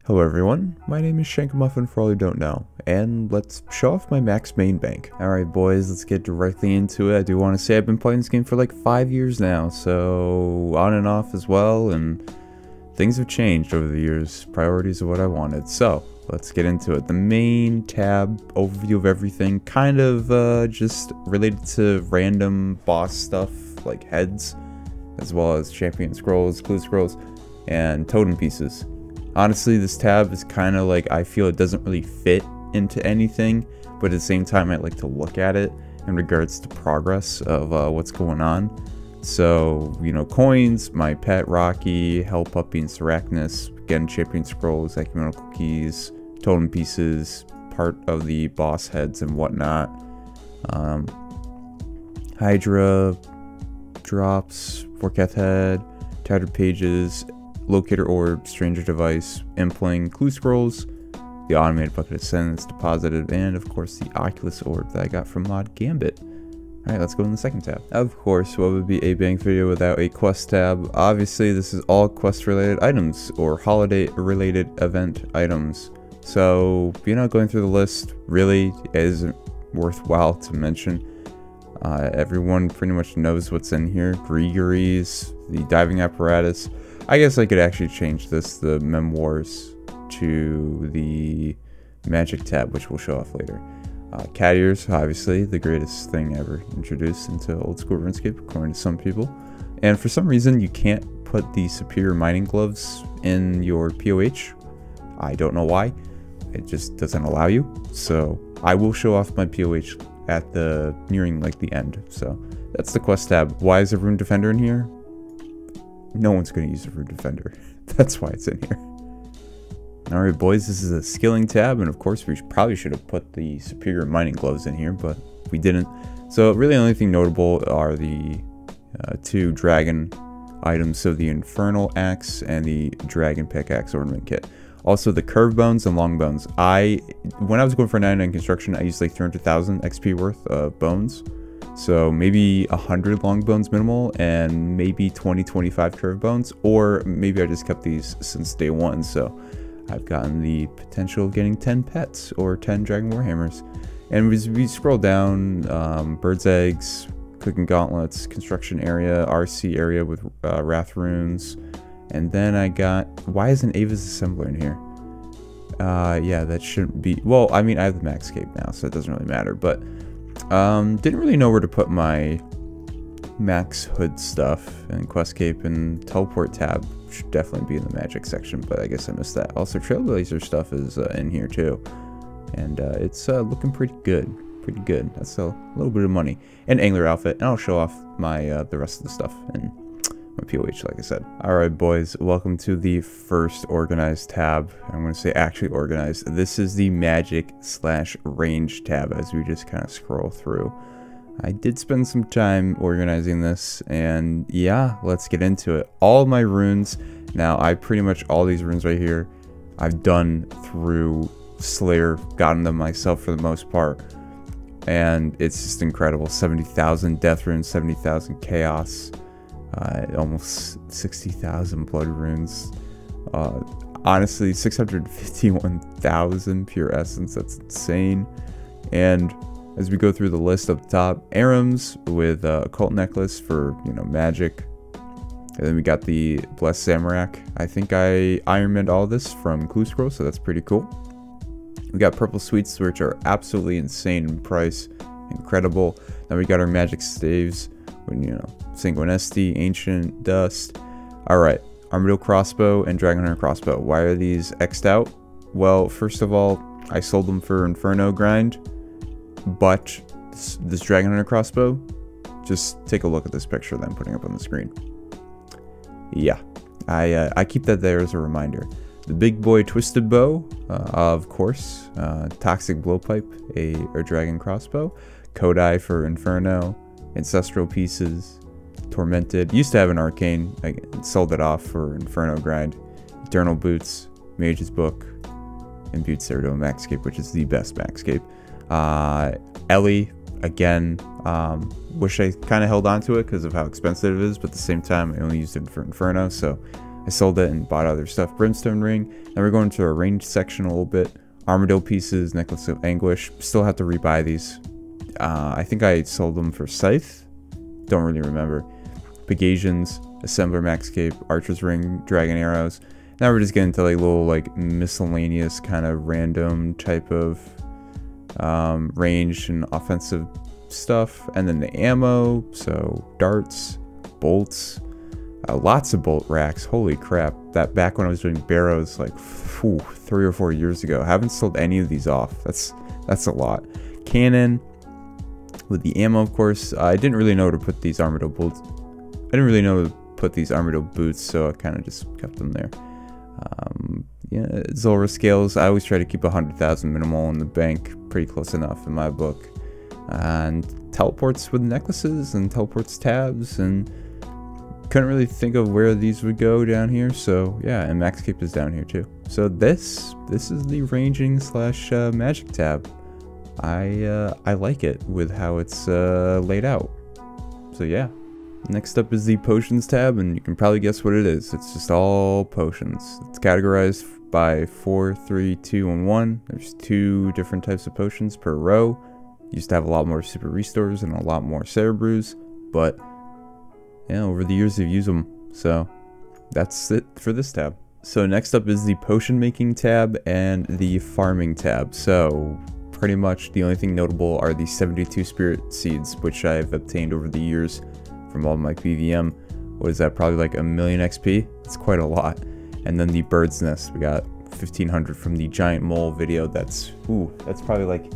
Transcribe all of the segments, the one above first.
Hello everyone, my name is Shankamuffin for all who don't know, and let's show off my max main bank. Alright boys, let's get directly into it. I do want to say I've been playing this game for like 5 years now, so on and off as well, and things have changed over the years, priorities of what I wanted. So, let's get into it. The main tab, overview of everything, kind of just related to random boss stuff, like heads, as well as champion scrolls, clue scrolls, and totem pieces. Honestly, this tab is kind of like, I feel it doesn't really fit into anything, but at the same time, I like to look at it in regards to progress of what's going on. So, you know, coins, my pet Rocky, help up being Sarachnis, again, champion scrolls, ecumenical keys, totem pieces, part of the boss heads and whatnot. Hydra drops, Vorkath head, tattered pages, locator orb, stranger device, impling, clue scrolls, the automated bucket of sentence deposited, and of course the Oculus orb that I got from Mod Gambit. Alright, let's go in the second tab. Of course, what would be a bank video without a quest tab? Obviously, this is all quest related items or holiday related event items. So, you know, going through the list really isn't worthwhile to mention. Everyone pretty much knows what's in here. Gregory's, the diving apparatus. I guess I could actually change this, the memoirs, to the magic tab, which we'll show off later. Cat ears, obviously, the greatest thing ever introduced into Old School Runescape, according to some people. And for some reason, you can't put the superior mining gloves in your POH. I don't know why. It just doesn't allow you. So I will show off my POH at the nearing like the end. So that's the quest tab. Why is a rune defender in here? No one's going to use a rune defender. That's why it's in here. Alright boys, this is a skilling tab, and of course we probably should have put the superior mining gloves in here, but we didn't. So really the only thing notable are the two dragon items, so the infernal axe and the dragon pickaxe ornament kit. Also the curved bones and long bones. When I was going for 99 construction, I used like 300,000 XP worth of bones. So maybe 100 long bones minimal and maybe 20-25 curved bones, or maybe I just kept these since day one. So I've gotten the potential of getting 10 pets or 10 dragon warhammers. And as we scroll down, bird's eggs, cooking gauntlets, construction area, RC area with wrath runes. And then I got, why isn't Ava's assembler in here? Yeah, that shouldn't be, well, I mean, I have the maxscape now, so it doesn't really matter, but didn't really know where to put my max hood stuff, and questcape and teleport tab should definitely be in the magic section, but I guess I missed that. Also, trailblazer stuff is in here too, and it's looking pretty good. That's a little bit of money. And angler outfit, and I'll show off my the rest of the stuff in my POH, like I said. Alright boys, welcome to the first organized tab. I'm going to say actually organized. This is the magic / range tab as we just kind of scroll through. I did spend some time organizing this, and yeah, let's get into it. All my runes, now I pretty much, all these runes right here, I've done through Slayer, gotten them myself for the most part. And it's just incredible. 70,000 death runes, 70,000 chaos. Almost 60,000 blood runes. Honestly, 651,000 pure essence. That's insane. And as we go through the list up top, Arams with a occult necklace for, you know, magic. And then we got the blessed Zamorak. I think I ironmanned all this from Clue Scroll, so that's pretty cool. We got purple sweets, which are absolutely insane in price, incredible. Then we got our magic staves. When, you know, Sanguinesti, Ancient, Dust. Alright, Armadillo Crossbow and Dragon Hunter Crossbow. Why are these X'd out? Well, first of all, I sold them for Inferno grind, but this Dragon Hunter Crossbow, just take a look at this picture that I'm putting up on the screen. Yeah, I keep that there as a reminder. The Big Boy Twisted Bow, of course, Toxic Blowpipe, a Dragon Crossbow, Kodai for Inferno, Ancestral pieces, Tormented, used to have an Arcane, I sold it off for Inferno grind, Eternal Boots, Mage's Book, and Butte Cerato Maxscape, which is the best Maxscape. Ellie, again, wish I kind of held on to it because of how expensive it is, but at the same time I only used it for Inferno, so I sold it and bought other stuff. Brimstone ring. Then we're going to a ranged section a little bit. Armadillo pieces, necklace of anguish. Still have to rebuy these. I think I sold them for scythe. Don't really remember. Pegasians, assembler maxcape, archer's ring, dragon arrows. Now we're just getting to like little like miscellaneous kind of random type of range and offensive stuff. And then the ammo, so darts, bolts, lots of bolt racks. Holy crap, that back when I was doing barrows like 3 or 4 years ago. I haven't sold any of these off. That's a lot. Cannon with the ammo, of course. I didn't really know where to put these armadillo bolts. I didn't really know where to put these armadillo boots, so I kind of just kept them there. Yeah, Zulrah scales. I always try to keep 100,000 minimal in the bank, pretty close enough in my book. And teleports with necklaces and teleports tabs, and couldn't really think of where these would go down here. So yeah, and maxcape is down here too. So this is the ranging slash magic tab. I like it with how it's laid out. So yeah. Next up is the potions tab, and you can probably guess what it is. It's just all potions. It's categorized by 4, 3, 2, and 1. There's 2 different types of potions per row. Used to have a lot more super restores and a lot more cerebrews, but yeah, over the years they've used them. So that's it for this tab. So next up is the potion making tab and the farming tab. So pretty much the only thing notable are the 72 spirit seeds, which I've obtained over the years from all my PVM. What is that, probably like 1,000,000 XP? It's quite a lot. And then the bird's nest, we got 1,500 from the giant mole video. That's probably like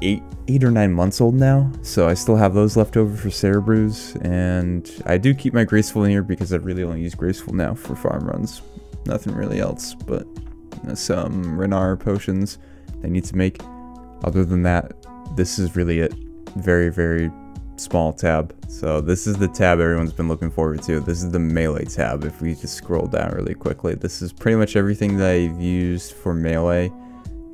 8 or 9 months old now. So I still have those left over for cerebrews, and I do keep my graceful in here because I really only use graceful now for farm runs. Nothing really else, but some Renar potions I need to make. Other than that, this is really it. Very, very small tab. So this is the tab everyone's been looking forward to. This is the melee tab. If we just scroll down really quickly, this is pretty much everything that I've used for melee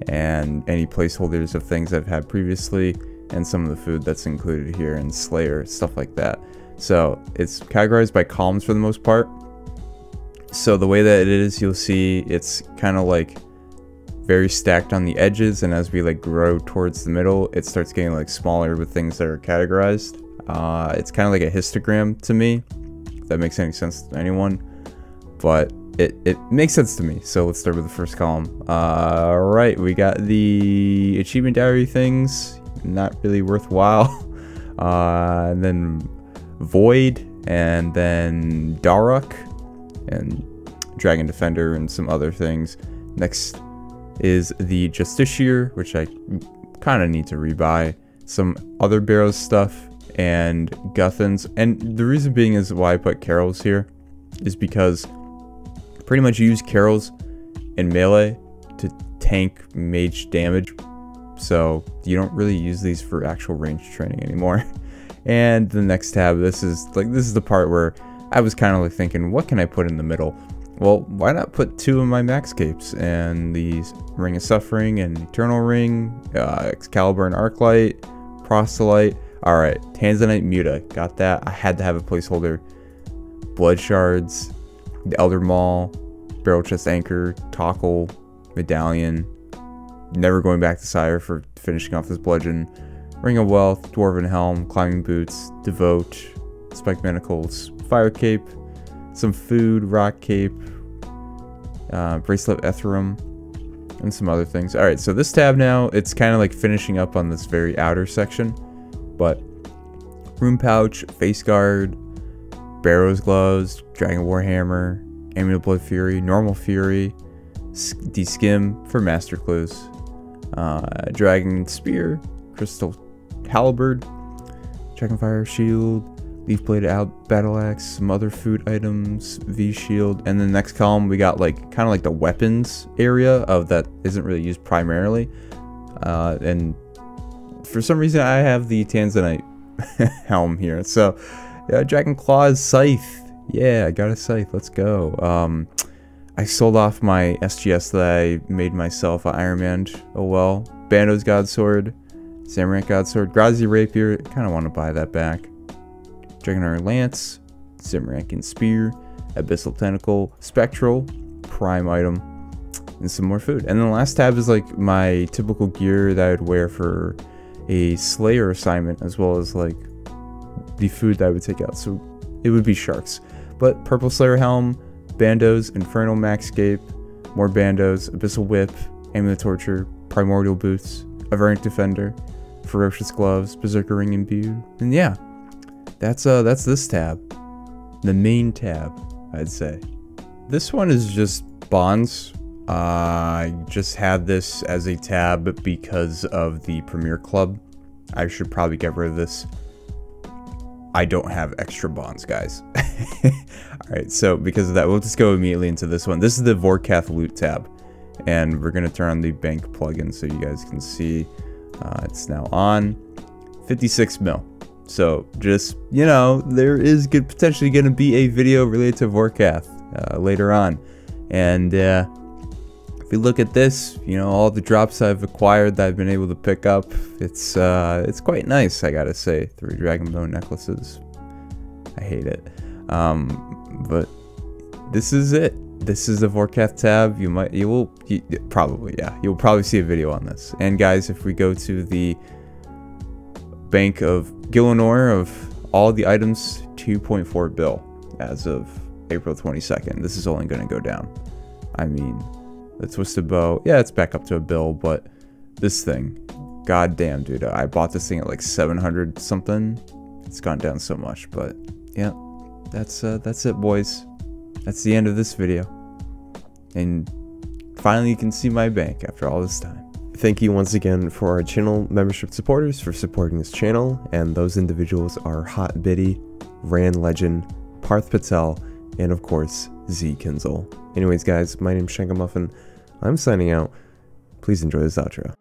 and any placeholders of things I've had previously, and some of the food that's included here, and Slayer, stuff like that. So it's categorized by columns for the most part. So the way that it is, you'll see it's kind of like very stacked on the edges, and as we like grow towards the middle, it starts getting like smaller with things that are categorized. It's kind of like a histogram to me, if that makes any sense to anyone, but it makes sense to me. So let's start with the first column. Alright, we got the achievement diary things, not really worthwhile. And then Void, and then Daruk, and Dragon Defender, and some other things. Next is the Justiciar, which I kind of need to rebuy. Some other Barrows stuff, and Guthans. And the reason being is why I put Carols here is because pretty much you use Carols in melee to tank mage damage. So you don't really use these for actual range training anymore. And the next tab, this is the part where I was kind of like thinking, what can I put in the middle? Well, why not put 2 of my maxcapes, and the Ring of Suffering and Eternal Ring, Excalibur and Arclight, Proselyte. Alright, Tanzanite Muta, got that. I had to have a placeholder. Blood Shards, the Elder Maul, Barrel Chest Anchor, Tockle, Medallion. Never going back to Sire for finishing off this Bludgeon. Ring of Wealth, Dwarven Helm, Climbing Boots, Devote, Spiked Manacles, Fire Cape, some food, Rock Cape, Bracelet Ethereum, and some other things. Alright, so this tab now, it's kind of like finishing up on this very outer section, but Rune Pouch, Face Guard, Barrows Gloves, Dragon Warhammer, Amulet of Blood Fury, Normal Fury, D-Skim for Master Clues, Dragon Spear, Crystal Halberd, Dragonfire Shield, Leaf Bladed Battle Axe, some other food items, V Shield, and the next column we got like kind of like the weapons area of that isn't really used primarily, and for some reason I have the Tanzanite helm here. So Dragon Claw's Scythe, yeah, I got a scythe. Let's go. I sold off my SGS that I made myself, Iron Man. Oh well. Bando's Godsword, Samurai Godsword, Grazi Rapier. Kind of want to buy that back. Dragonar Lance, Zimrakin Spear, Abyssal Tentacle, Spectral, Prime item, and some more food. And then the last tab is like my typical gear that I would wear for a Slayer assignment, as well as like the food that I would take out. So it would be sharks. But Purple Slayer Helm, Bandos, Infernal Maxscape, more Bandos, Abyssal Whip, Amulet Torture, Primordial Boots, a Variant Defender, Ferocious Gloves, Berserker Ring Imbued, and yeah, that's this tab, the main tab, I'd say. This one is just bonds. I just had this as a tab because of the Premier Club. I should probably get rid of this. I don't have extra bonds, guys. Alright, so because of that, we'll just go immediately into this one. This is the Vorkath Loot Tab, and we're going to turn on the bank plugin so you guys can see. It's now on. 56 mil. So just, you know, there is potentially going to be a video related to Vorkath later on. And if you look at this, you know, all the drops I've acquired that I've been able to pick up, it's quite nice, I gotta say. 3 dragon bone necklaces. I hate it. But this is it. This is the Vorkath tab. You'll probably see a video on this. And guys, if we go to the bank of Gillinor of all the items, 2.4 bill as of April 22nd. This is only going to go down. I mean, the Twisted Bow, yeah, it's back up to a bill, but this thing, goddamn, dude, I bought this thing at like 700 something. It's gone down so much, but yeah, that's it, boys. That's the end of this video. And finally you can see my bank after all this time. Thank you once again for our channel membership supporters for supporting this channel, and those individuals are Hot Biddy, Ran Legend, Parth Patel, and of course, Z Kinzel. Anyways guys, my name's Shankamuffin. I'm signing out. Please enjoy this outro.